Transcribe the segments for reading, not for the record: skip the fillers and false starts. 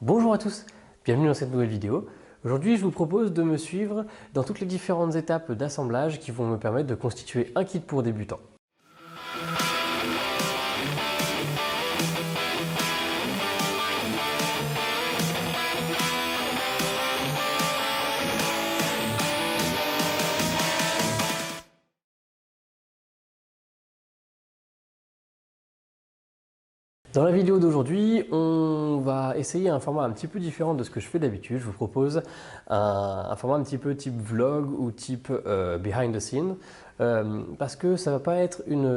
Bonjour à tous, bienvenue dans cette nouvelle vidéo. Aujourd'hui, je vous propose de me suivre dans toutes les différentes étapes d'assemblage qui vont me permettre de constituer un kit pour débutants. Dans la vidéo d'aujourd'hui, on va essayer un format un petit peu différent de ce que je fais d'habitude. Je vous propose un format un petit peu type vlog ou type behind the scene parce que ça ne va pas être une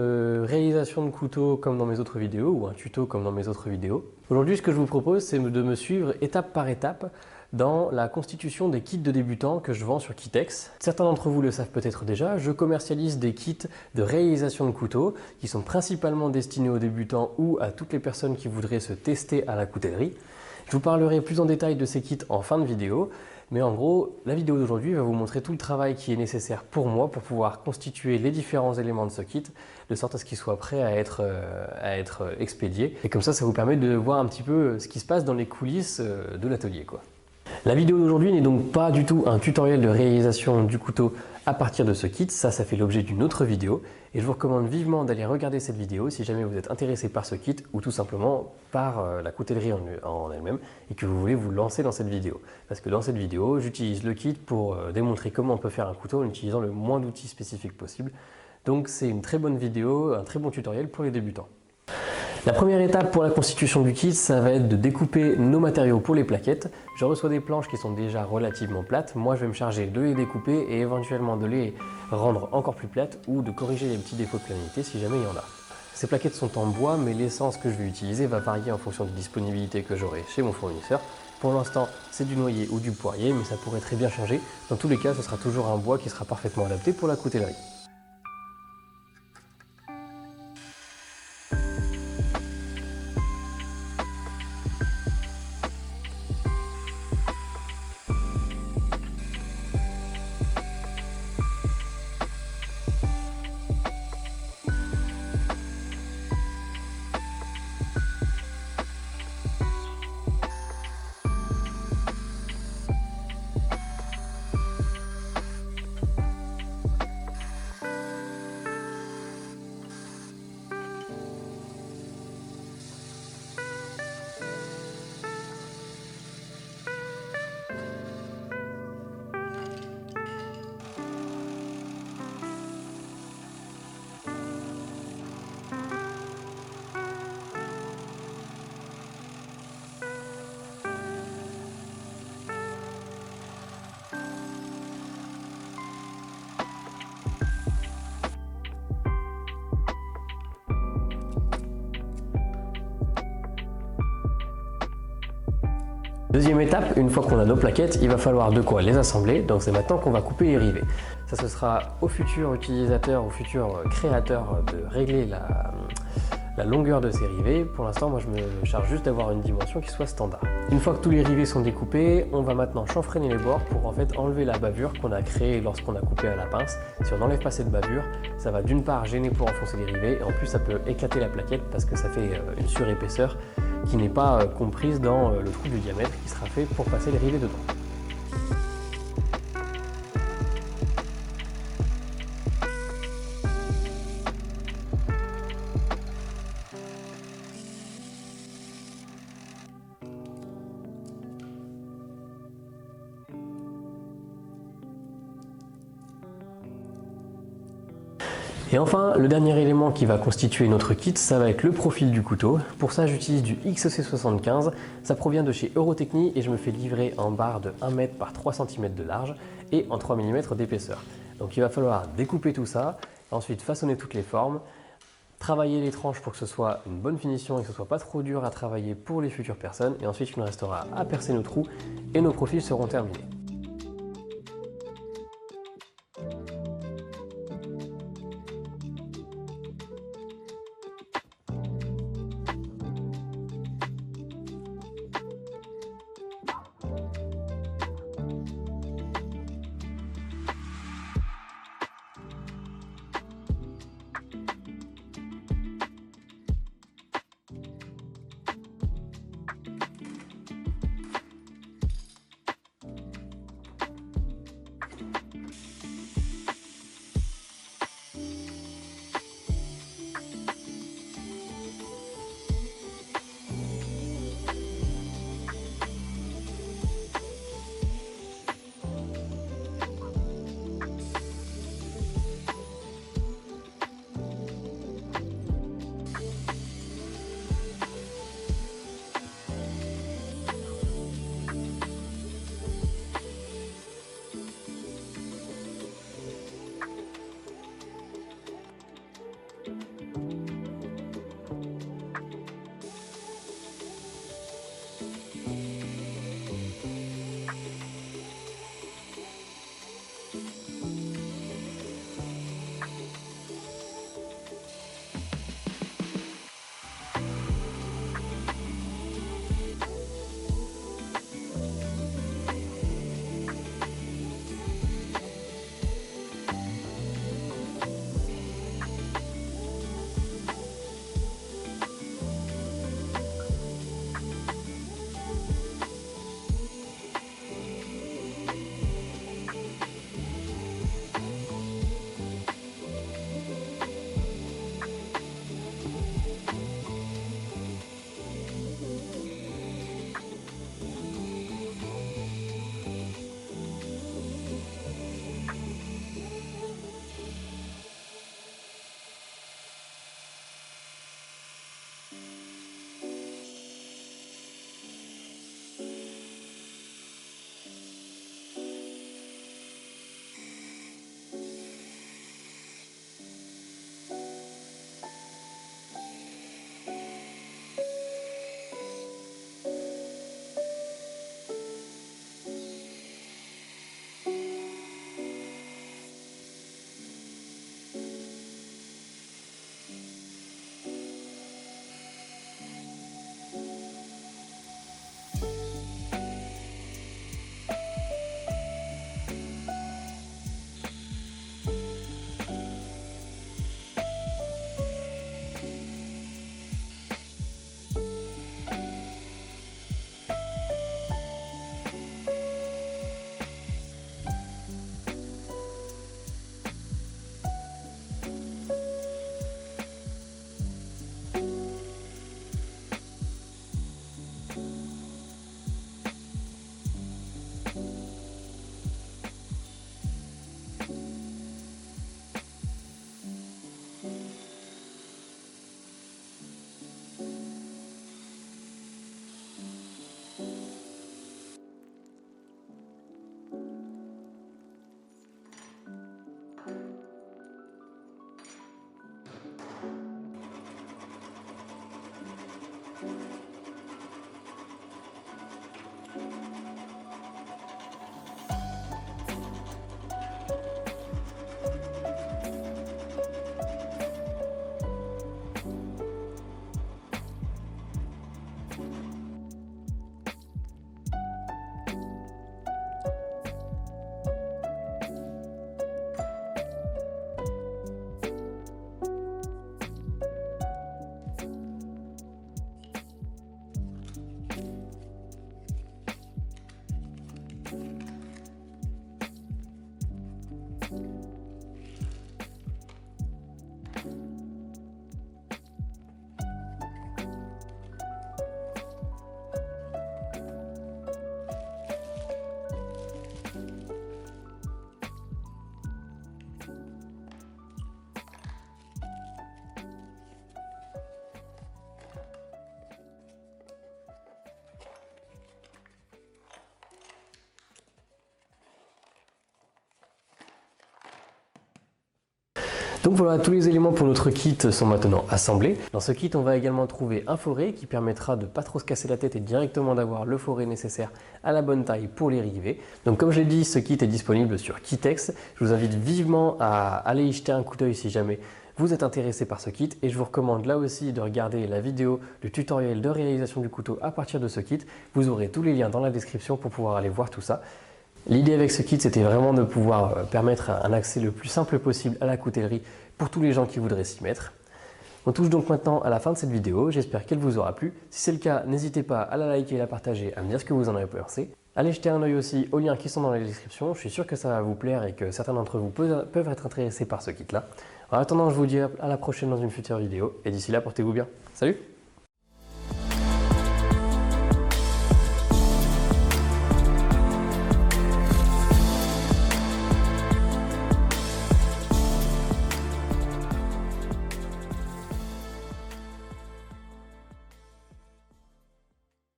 réalisation de couteau comme dans mes autres vidéos ou un tuto comme dans mes autres vidéos. Aujourd'hui, ce que je vous propose, c'est de me suivre étape par étape dans la constitution des kits de débutants que je vends sur Kitex. Certains d'entre vous le savent peut-être déjà, je commercialise des kits de réalisation de couteaux qui sont principalement destinés aux débutants ou à toutes les personnes qui voudraient se tester à la coutellerie. Je vous parlerai plus en détail de ces kits en fin de vidéo, mais en gros, la vidéo d'aujourd'hui va vous montrer tout le travail qui est nécessaire pour moi pour pouvoir constituer les différents éléments de ce kit, de sorte à ce qu'il soit prêt à être expédié. Et comme ça vous permet de voir un petit peu ce qui se passe dans les coulisses de l'atelier, quoi. La vidéo d'aujourd'hui n'est donc pas du tout un tutoriel de réalisation du couteau à partir de ce kit, ça fait l'objet d'une autre vidéo et je vous recommande vivement d'aller regarder cette vidéo si jamais vous êtes intéressé par ce kit ou tout simplement par la coutellerie en elle-même et que vous voulez vous lancer dans cette vidéo. Parce que dans cette vidéo, j'utilise le kit pour démontrer comment on peut faire un couteau en utilisant le moins d'outils spécifiques possible. Donc c'est une très bonne vidéo, un très bon tutoriel pour les débutants. La première étape pour la constitution du kit, ça va être de découper nos matériaux pour les plaquettes. Je reçois des planches qui sont déjà relativement plates. Moi, je vais me charger de les découper et éventuellement de les rendre encore plus plates ou de corriger les petits défauts de planité si jamais il y en a. Ces plaquettes sont en bois, mais l'essence que je vais utiliser va varier en fonction des disponibilités que j'aurai chez mon fournisseur. Pour l'instant, c'est du noyer ou du poirier, mais ça pourrait très bien changer. Dans tous les cas, ce sera toujours un bois qui sera parfaitement adapté pour la coutellerie. Deuxième étape, une fois qu'on a nos plaquettes, il va falloir de quoi les assembler, donc c'est maintenant qu'on va couper les rivets. Ça, ce sera au futur utilisateur, au futur créateur de régler la longueur de ces rivets. Pour l'instant, moi je me charge juste d'avoir une dimension qui soit standard. Une fois que tous les rivets sont découpés, on va maintenant chanfreiner les bords pour en fait enlever la bavure qu'on a créée lorsqu'on a coupé à la pince. Si on n'enlève pas cette bavure, ça va d'une part gêner pour enfoncer les rivets et en plus ça peut éclater la plaquette parce que ça fait une surépaisseur qui n'est pas comprise dans le trou du diamètre qui sera fait pour passer les rivets dedans. Et enfin, le dernier élément qui va constituer notre kit, ça va être le profil du couteau. Pour ça, j'utilise du XC75. Ça provient de chez Eurotechnie et je me fais livrer en barre de 1 m par 3 cm de large et en 3 mm d'épaisseur. Donc il va falloir découper tout ça, ensuite façonner toutes les formes, travailler les tranches pour que ce soit une bonne finition et que ce soit pas trop dur à travailler pour les futures personnes. Et ensuite, il nous restera à percer nos trous et nos profils seront terminés. Donc voilà, tous les éléments pour notre kit sont maintenant assemblés. Dans ce kit, on va également trouver un foret qui permettra de ne pas trop se casser la tête et directement d'avoir le foret nécessaire à la bonne taille pour les rivets. Donc comme je l'ai dit, ce kit est disponible sur Kitex. Je vous invite vivement à aller y jeter un coup d'œil si jamais vous êtes intéressé par ce kit, et je vous recommande là aussi de regarder la vidéo du tutoriel de réalisation du couteau à partir de ce kit. Vous aurez tous les liens dans la description pour pouvoir aller voir tout ça. L'idée avec ce kit, c'était vraiment de pouvoir permettre un accès le plus simple possible à la coutellerie pour tous les gens qui voudraient s'y mettre. On touche donc maintenant à la fin de cette vidéo, j'espère qu'elle vous aura plu. Si c'est le cas, n'hésitez pas à la liker et la partager, à me dire ce que vous en avez pensé. Allez jeter un œil aussi aux liens qui sont dans la description, je suis sûr que ça va vous plaire et que certains d'entre vous peuvent être intéressés par ce kit-là. En attendant, je vous dis à la prochaine dans une future vidéo, et d'ici là, portez-vous bien. Salut!